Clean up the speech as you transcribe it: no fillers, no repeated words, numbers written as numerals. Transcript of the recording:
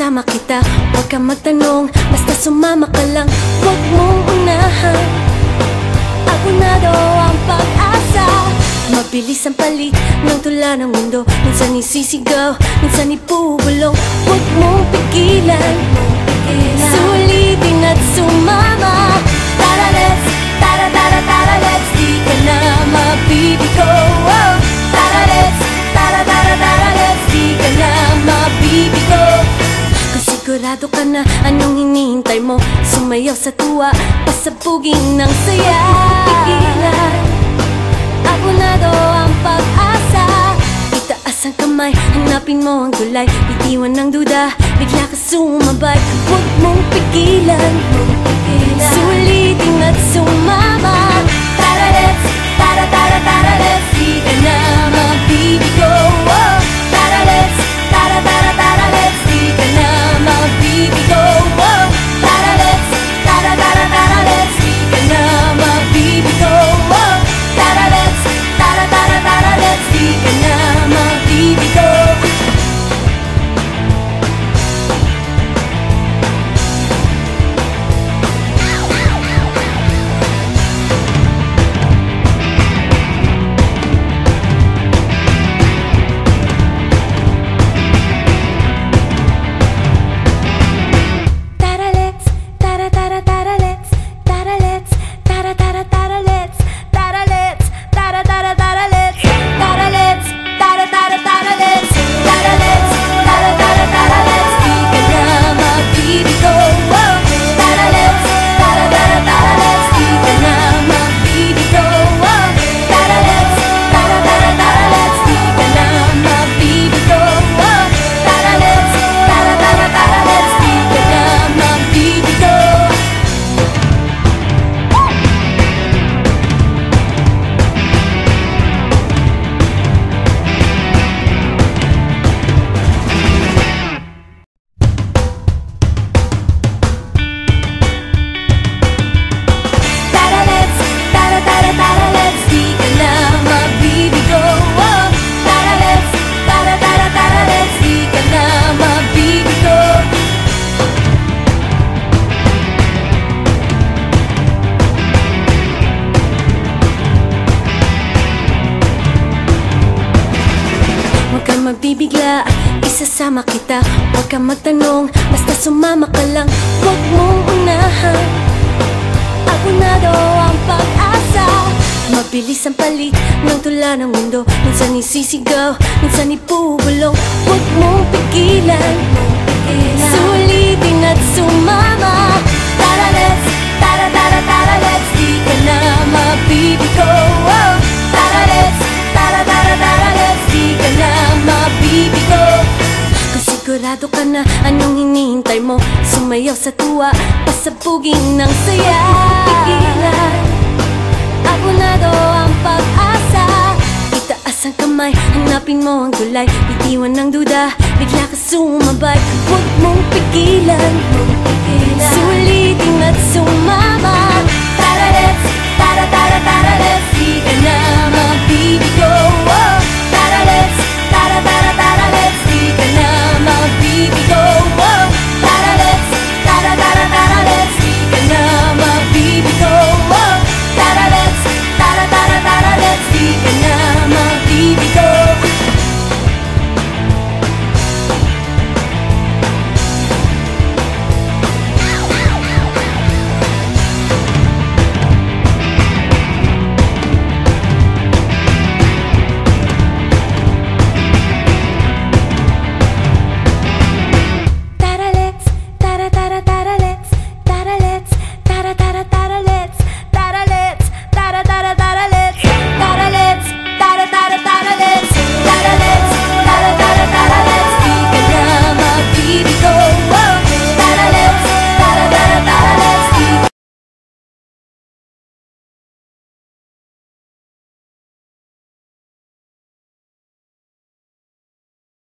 Isasama kita, huwag kang magtanong, basta sumama ka lang. Huwag mong unahan, abonado ang pag-asa. Mabilis ang palit ng tula ng mundo. Minsan isisigaw, minsan ipubulong. Huwag mong pigilan, sulitin at sumama. Tara let's, tara tara tara let's, di ka na mabibigo. Oh, tara let's, tara tara tara let's, di ka na mabibigo. Kung sigurado ka na, anong hinihintay mo? Sumayaw sa tuwa, pasabugin ng saya. Pigilan, abonado ang pag-asa. Itaas ang kamay, hanapin mo ang gulay. Bitiwan ng duda, bigla ka sumabay. Huwag mong pigilan, sulitin at sumama. Tara let's, tara tara tara let's, di ka na mabibigo. Oh, tara let's, tara tara tara let's, di ka na mabibigo. Oh, tara let's, tara tara tara let's, di ka na mabibigo. Oh, tara let's, tara tara tara let's, di ka na mabibigo. Magbibigla, isasama kita, huwag kang magtanong, basta sumama ka lang. Huwag mong unahan, abonado ang pag-asa. Mabilis ang palit ng tula ng mundo. Minsan isisigaw, minsan ipubulong. Huwag mong pigilan, sulitin at sumama. Tara let's, tara tara tara let's, di ka na mabibigo. Oh, tara let's, tara tara tara let's, di ka na mabibigo. Kung sigurado ka na, anong hinihintay mo? Sumayaw sa tuwa, pasabugin ng saya. Pigilan, abonado ang pag-asa. Itaas ang kamay, hanapin mo ang gulay. Bitiwan ng duda, bigla ka sumabay. Huwag mong pigilan,